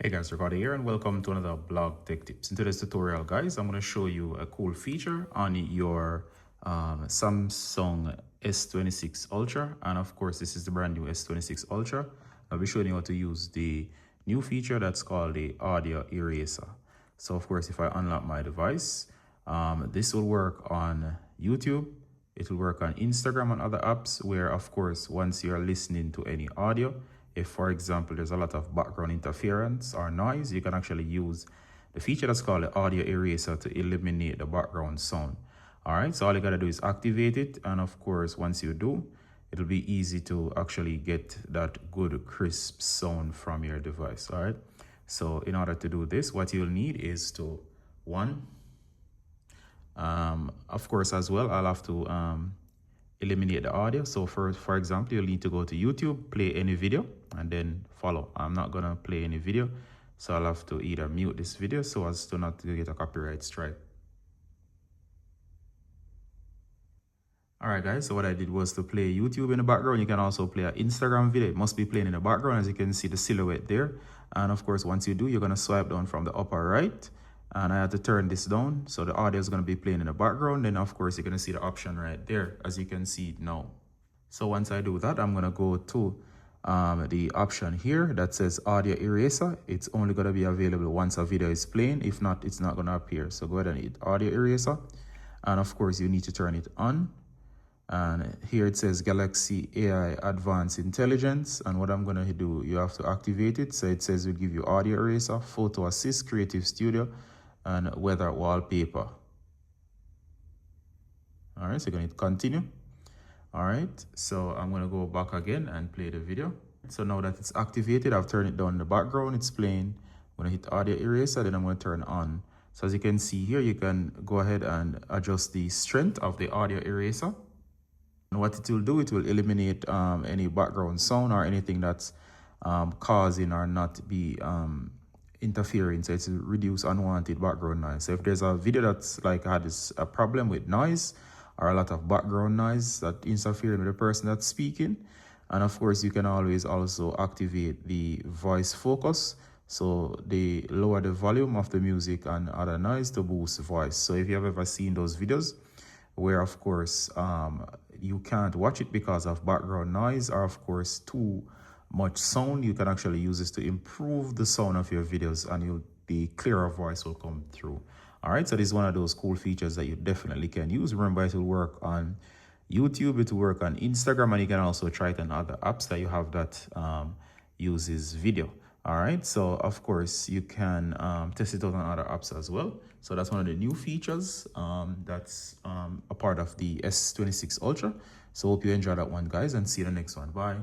Hey guys, Ricardo here and welcome to another blog tech tips. In today's tutorial guys, I'm going to show you a cool feature on your Samsung S26 Ultra, and of course this is the brand new S26 Ultra. I'll be showing you how to use the new feature that's called the audio eraser. So of course if I unlock my device, this will work on YouTube, it will work on Instagram and other apps where of course once you're listening to any audio, if, for example, there's a lot of background interference or noise, you can actually use the feature that's called the audio eraser to eliminate the background sound. All right, so all you gotta do is activate it. And of course, once you do, it'll be easy to actually get that good crisp sound from your device. All right, so in order to do this, what you'll need is to, of course, as well, I'll have to eliminate the audio. So for example, you'll need to go to YouTube, play any video, and then follow. I'm not gonna play any video, so I'll have to either mute this video so as to not to get a copyright strike. All right guys, so what I did was to play YouTube in the background. You can also play an Instagram video. It must be playing in the background, as you can see the silhouette there. And of course, once you do, you're gonna swipe down from the upper right, and I had to turn this down so the audio is going to be playing in the background. Then of course you're going to see the option right there, as you can see now. So once I do that, I'm going to go to the option here that says audio eraser. It's only going to be available once a video is playing. If not, it's not going to appear. So go ahead and hit audio eraser, and of course you need to turn it on. And here it says Galaxy AI Advanced Intelligence, and what I'm going to do, you have to activate it. So it says we'll give you audio eraser, photo assist, creative studio, and weather wallpaper. All right, so you're going to hit continue. All right, so I'm going to go back again and play the video. So now that it's activated, I've turned it down in the background, it's playing. I'm going to hit audio eraser, then I'm going to turn on. So as you can see here, you can go ahead and adjust the strength of the audio eraser. And what it will do, it will eliminate any background sound or anything that's causing or not be interfering. So it's reduce unwanted background noise. So if there's a video that's like had a problem with noise or a lot of background noise that interfering with the person that's speaking, and of course you can always also activate the voice focus, so they lower the volume of the music and other noise to boost voice. So if you have ever seen those videos where of course you can't watch it because of background noise or of course too much sound, you can actually use this to improve the sound of your videos, and the clearer voice will come through. All right, so this is one of those cool features that you definitely can use. Remember, it will work on YouTube, it will work on Instagram, and you can also try it on other apps that you have that uses video. All right, so of course you can test it out on other apps as well. So that's one of the new features that's a part of the S26 Ultra. So hope you enjoy that one, guys, and see you in the next one. Bye.